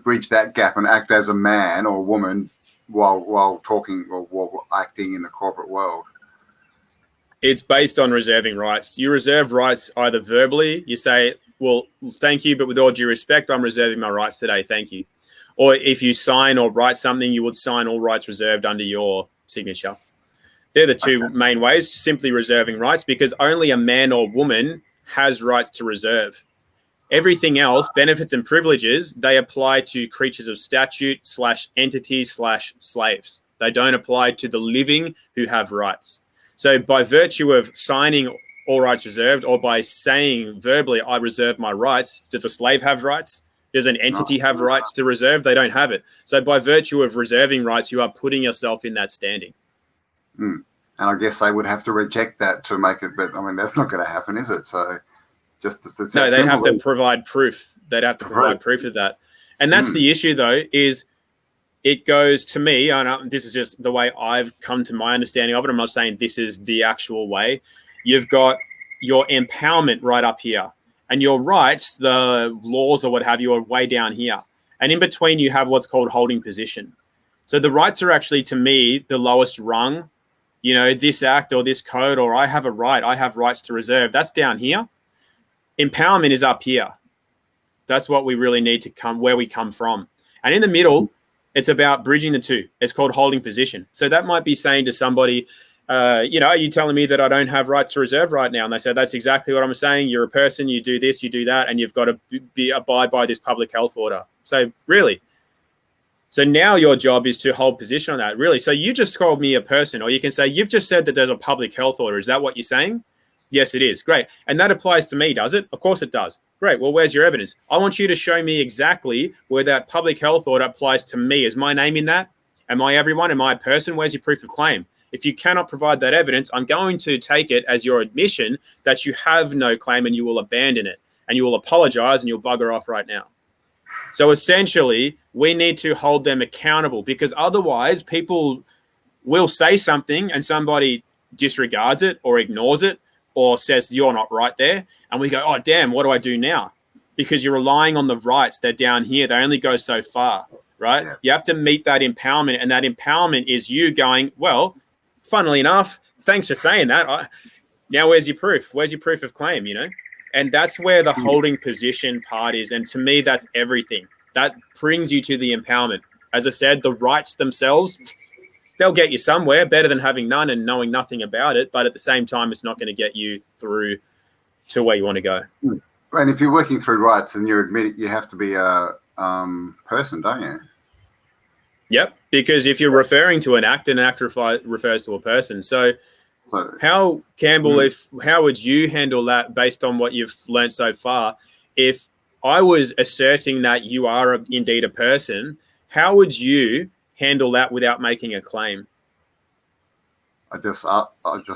bridge that gap and act as a man or woman while talking or while acting in the corporate world? It's based on reserving rights. You reserve rights either verbally, you say, well, thank you, but with all due respect, I'm reserving my rights today, thank you. Or if you sign or write something, you would sign all rights reserved under your signature. They're the two main ways, simply reserving rights, because only a man or woman has rights to reserve. Everything else, benefits and privileges, they apply to creatures of statute / entities / slaves. They don't apply to the living who have rights. So by virtue of signing all rights reserved, or by saying verbally, I reserve my rights, does a slave have rights? Does an entity have rights to reserve? They don't have it. So by virtue of reserving rights, you are putting yourself in that standing. And I guess they would have to reject that to make it, but I mean, that's not going to happen, is it? So it's no, they'd have to provide proof. They'd have to provide proof of that. And that's the issue, though, is it goes to me, and this is just the way I've come to my understanding of it. I'm not saying this is the actual way. You've got your empowerment right up here, and your rights, the laws or what have you, are way down here. And in between, you have what's called holding position. So the rights are actually, to me, the lowest rung. This act or this code, or I have a right, I have rights to reserve. That's down here. Empowerment is up here. That's what we really need to where we come from. And in the middle, it's about bridging the two. It's called holding position. So that might be saying to somebody, are you telling me that I don't have rights to reserve right now? And they say, that's exactly what I'm saying. You're a person, you do this, you do that, and you've got to abide by this public health order. So really? So now your job is to hold position on that, really. So you just called me a person, or you can say, you've just said that there's a public health order. Is that what you're saying? Yes, it is. Great. And that applies to me, does it? Of course it does. Great. Well, where's your evidence? I want you to show me exactly where that public health order applies to me. Is my name in that? Am I everyone? Am I a person? Where's your proof of claim? If you cannot provide that evidence, I'm going to take it as your admission that you have no claim and you will abandon it and you will apologize and you'll bugger off right now. So essentially, we need to hold them accountable, because otherwise people will say something and somebody disregards it or ignores it or says you're not right there. And we go, oh, damn, what do I do now? Because you're relying on the rights. They're down here. They only go so far, right? Yeah. You have to meet that empowerment. And that empowerment is you going, well, funnily enough, thanks for saying that. Now where's your proof? Where's your proof of claim, And that's where the holding position part is. And to me, that's everything. That brings you to the empowerment. As I said, the rights themselves, they'll get you somewhere, better than having none and knowing nothing about it. But at the same time, it's not going to get you through to where you want to go. And if you're working through rights, then you're admitting you have to be a person, don't you? Yep, because if you're referring to an act, an act refers to a person. So how, Cambell, how would you handle that based on what you've learned so far? If I was asserting that you are indeed a person, how would you handle that without making a claim? I just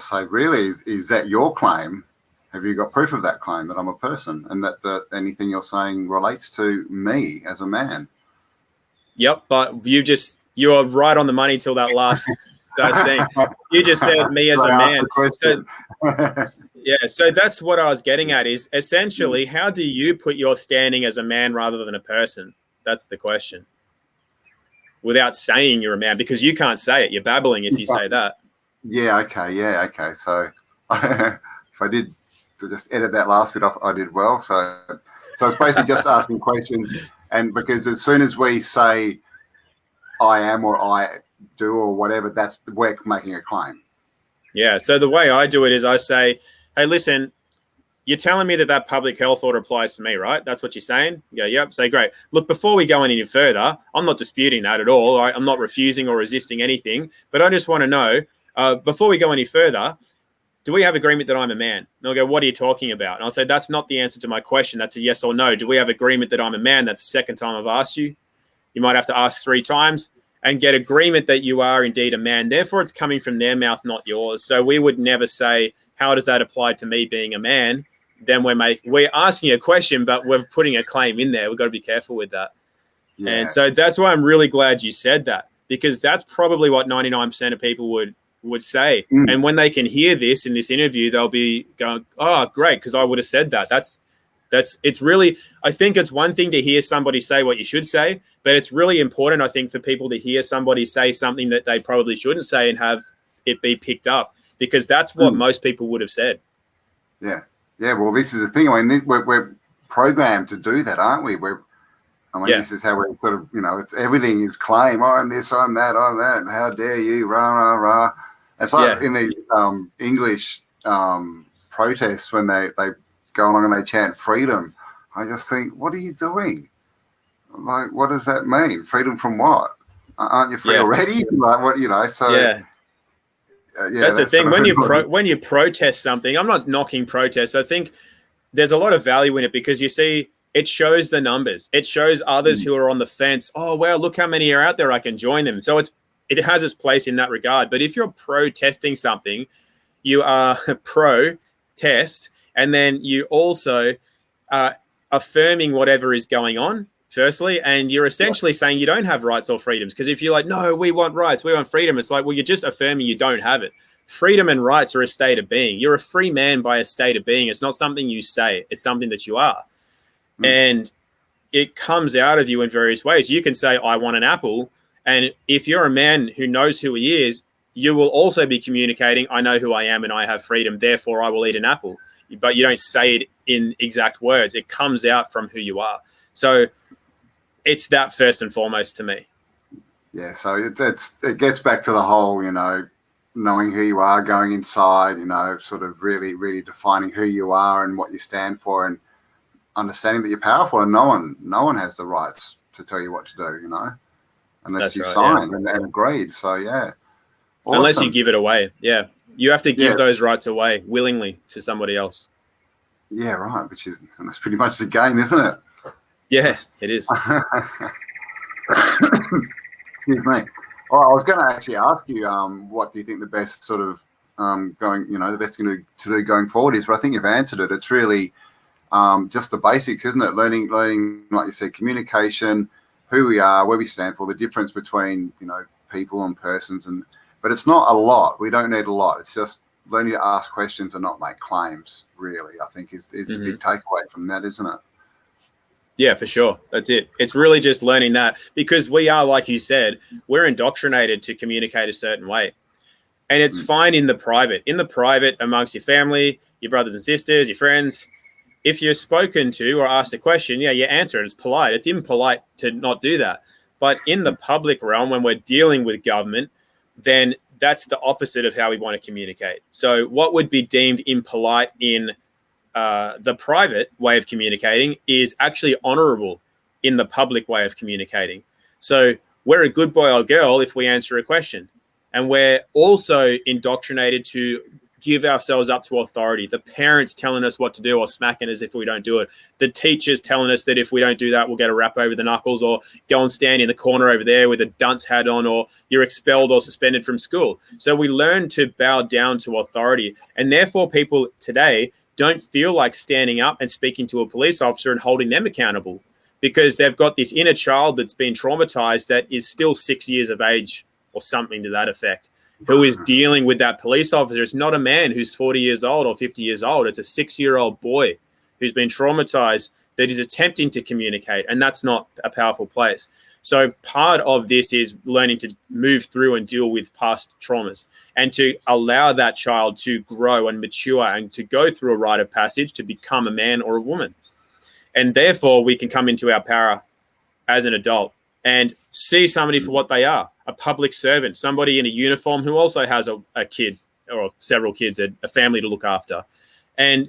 say, really, is that your claim? Have you got proof of that claim, that I'm a person, and that anything you're saying relates to me as a man? Yep, but you're right on the money till that last thing. You just said me as a man. So that's what I was getting at, is essentially, how do you put your standing as a man rather than a person? That's the question. Without saying you're a man, because you can't say it. You're babbling if you say that. Yeah, okay. So if I did to just edit that last bit off, I did well. So it's basically just asking questions. And because as soon as we say I am or I do or whatever, we're making a claim. Yeah. So the way I do it is I say, hey, listen, you're telling me that public health order applies to me, right? That's what you're saying? You go, yep. Say, great. Look, before we go any further, I'm not disputing that at all. I'm not refusing or resisting anything. But I just want to know, before we go any further, do we have agreement that I'm a man? And they'll go, what are you talking about? And I'll say, that's not the answer to my question. That's a yes or no. Do we have agreement that I'm a man? That's the second time I've asked you. You might have to ask 3 times and get agreement that you are indeed a man. Therefore, it's coming from their mouth, not yours. So we would never say, how does that apply to me being a man? then we're asking a question, but we're putting a claim in there. We've got to be careful with that. Yeah. And so that's why I'm really glad you said that, because that's probably what 99% of people would say. And when they can hear this in this interview, they'll be going, oh, great, because I would have said that. It's really, I think it's one thing to hear somebody say what you should say, but it's really important, I think, for people to hear somebody say something that they probably shouldn't say and have it be picked up, because that's what most people would have said. Yeah. Yeah. Well, this is the thing. I mean, we're programmed to do that, aren't we? This is how we're sort of, it's everything is claim. Oh, I'm this, I'm that, I'm that. How dare you? Rah, rah, rah. It's like in these English protests when they go along and they chant freedom. I just think, what are you doing? Like, what does that mean? Freedom from what? Aren't you free already? Like, what, so. Yeah. That's the thing. When you protest something, I'm not knocking protests. I think there's a lot of value in it, because you see, it shows the numbers. It shows others who are on the fence. Oh, well, look how many are out there. I can join them. So it has its place in that regard. But if you're protesting something, you are pro-test, and then you also are affirming whatever is going on, firstly, and you're essentially saying you don't have rights or freedoms. Because if you're like, no, we want rights, we want freedom, it's like, well, you're just affirming you don't have it. Freedom and rights are a state of being. You're a free man by a state of being. It's not something you say. It's something that you are. And it comes out of you in various ways. You can say, I want an apple. And if you're a man who knows who he is, you will also be communicating, I know who I am and I have freedom, therefore I will eat an apple. But you don't say it in exact words. It comes out from who you are. So it's that first and foremost to me. Yeah, so it gets back to the whole, knowing who you are, going inside, sort of really, really defining who you are and what you stand for, and understanding that you're powerful, and no one has the rights to tell you what to do, unless you've signed and agreed. So awesome. Unless you give it away. Yeah, you have to give those rights away willingly to somebody else. Yeah, right. That's pretty much the game, isn't it? Yeah, it is. Excuse me. Oh, I was going to actually ask you, what do you think the best sort of the best thing to do going forward is? But I think you've answered it. It's really just the basics, isn't it? Learning, like you said, communication, who we are, where we stand for, the difference between, people and persons. But it's not a lot. We don't need a lot. It's just learning to ask questions and not make claims, really, I think is the big takeaway from that, isn't it? Yeah, for sure. That's it. It's really just learning that, because we are, like you said, we're indoctrinated to communicate a certain way. And it's fine in the private amongst your family, your brothers and sisters, your friends. If you're spoken to or asked a question, you answer it. It's polite. It's impolite to not do that. But in the public realm, when we're dealing with government, then that's the opposite of how we want to communicate. So what would be deemed impolite in the private way of communicating is actually honorable in the public way of communicating. So we're a good boy or girl if we answer a question. And we're also indoctrinated to give ourselves up to authority. The parents telling us what to do or smacking us if we don't do it. The teachers telling us that if we don't do that, we'll get a rap over the knuckles, or go and stand in the corner over there with a dunce hat on, or you're expelled or suspended from school. So we learn to bow down to authority. And therefore people today don't feel like standing up and speaking to a police officer and holding them accountable, because they've got this inner child that's been traumatized that is still 6 years of age or something to that effect, who is dealing with that police officer. It's not a man who's 40 years old or 50 years old. It's a 6-year-old boy who's been traumatized that is attempting to communicate, and that's not a powerful place. So part of this is learning to move through and deal with past traumas, and to allow that child to grow and mature and to go through a rite of passage to become a man or a woman. And therefore we can come into our power as an adult and see somebody for what they are, a public servant, somebody in a uniform who also has a kid or several kids, a family to look after, and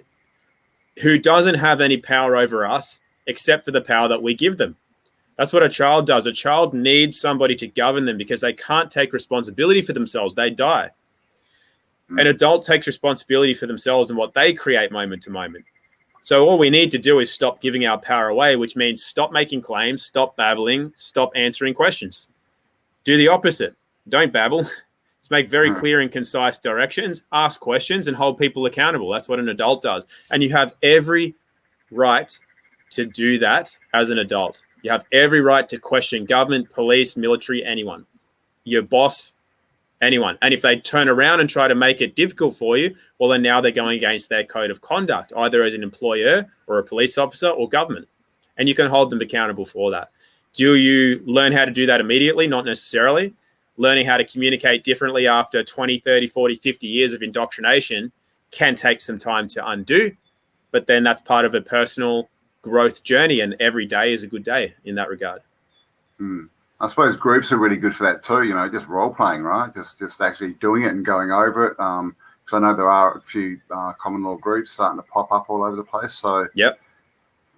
who doesn't have any power over us except for the power that we give them. That's what a child does. A child needs somebody to govern them because they can't take responsibility for themselves. They die. An adult takes responsibility for themselves and what they create moment to moment. So all we need to do is stop giving our power away, which means stop making claims, stop babbling, stop answering questions. Do the opposite. Don't babble. It's make very clear and concise directions, ask questions, and hold people accountable. That's what an adult does. And you have every right to do that as an adult. You have every right to question government, police, military, anyone, your boss, anyone. And if they turn around and try to make it difficult for you, well, then now they're going against their code of conduct, either as an employer or a police officer or government. And you can hold them accountable for that. Do you learn how to do that immediately? Not necessarily. Learning how to communicate differently after 20, 30, 40, 50 years of indoctrination can take some time to undo, but then that's part of a personal growth journey, and every day is a good day in that regard. I suppose groups are really good for that too, just role-playing, right? Just actually doing it and going over it. Because I know there are a few common law groups starting to pop up all over the place. So, yep.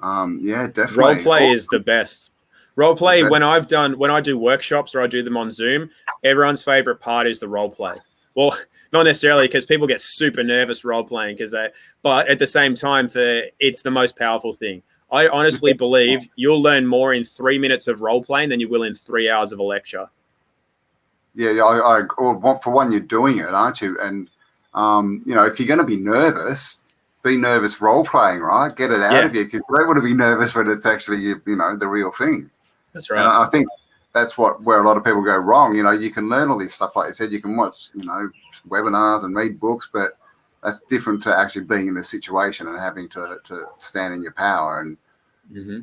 Yeah, definitely. Role-play is the best. Role play, when I do workshops or I do them on Zoom, everyone's favorite part is the role play. Well, not necessarily, because people get super nervous role playing but at the same time, it's the most powerful thing. I honestly believe you'll learn more in 3 minutes of role playing than you will in 3 hours of a lecture. Yeah, for one, you're doing it, aren't you? And if you're going to be nervous role playing, right? Get it out of you, because you don't want to be nervous when it's actually the real thing. That's right. And I think that's where a lot of people go wrong. You can learn all this stuff, like you said. You can watch, webinars and read books, but that's different to actually being in the situation and having to stand in your power. And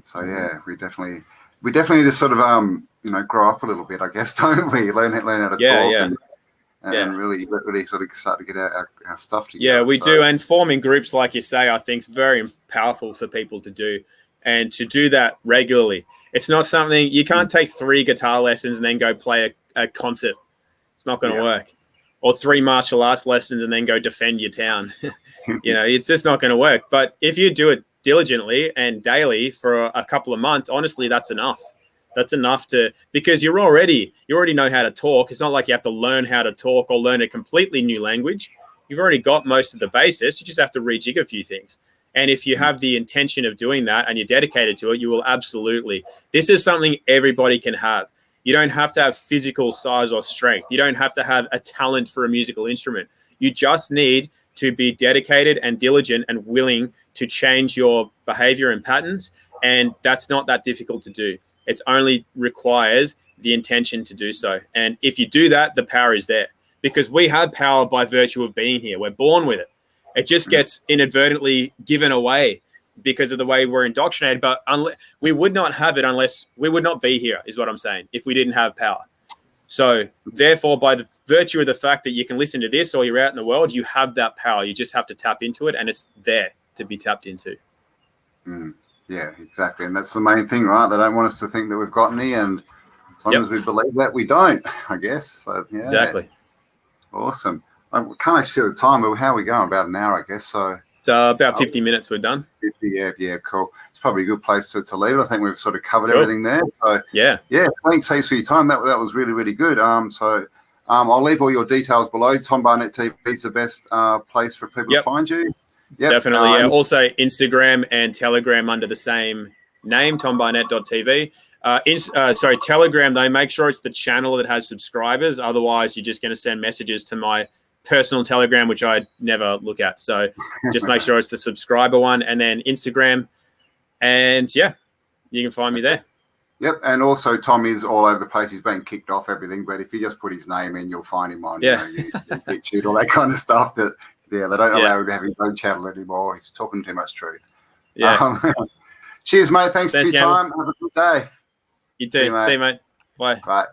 so, yeah, we definitely need to sort of grow up a little bit, I guess, don't we? Learn how to talk and really sort of start to get our stuff together. Yeah, we do. And forming groups, like you say, I think is very powerful for people to do, and to do that regularly. It's not something you can't take 3 guitar lessons and then go play a concert. It's not going to work. Or 3 martial arts lessons and then go defend your town. It's just not going to work. But if you do it diligently and daily for a couple of months, honestly, that's enough. That's enough because you already know how to talk. It's not like you have to learn how to talk or learn a completely new language. You've already got most of the basis. You just have to rejig a few things. And if you have the intention of doing that and you're dedicated to it, you will absolutely. This is something everybody can have. You don't have to have physical size or strength. You don't have to have a talent for a musical instrument. You just need to be dedicated and diligent and willing to change your behavior and patterns. And that's not that difficult to do. It only requires the intention to do so. And if you do that, the power is there, because we have power by virtue of being here. We're born with it. It just gets inadvertently given away because of the way we're indoctrinated. But we would not have it unless we would not be here, is what I'm saying, if we didn't have power. So therefore, by the virtue of the fact that you can listen to this or you're out in the world, you have that power. You just have to tap into it, and it's there to be tapped into. Yeah, exactly. And that's the main thing, right? They don't want us to think that we've got any, and as long as we believe that, we don't, I guess. So, yeah. Exactly. Awesome. I can't actually see the time, but how are we going? About an hour, I guess. So about 50 minutes we're done. 50, yeah, cool. It's probably a good place to leave it. I think we've sort of covered everything there. So yeah, thanks heaps for your time. That was really, really good. I'll leave all your details below. Tom Barnett TV is the best place for people to find you. Yep. Definitely, yeah. Also, Instagram and Telegram under the same name, tombarnett.tv. Telegram, though, make sure it's the channel that has subscribers. Otherwise, you're just going to send messages to my personal Telegram, which I never look at. So just make sure it's the subscriber one. And then Instagram. And, you can find me there. Yep, and also Tom is all over the place. He's been kicked off everything. But if you just put his name in, you'll find him on Bitchute, all that kind of stuff. But they don't allow him to have his own channel anymore. He's talking too much truth. Yeah. Cheers, mate. Thanks for your time. Have a good day. You too. See you, mate. Bye. Bye.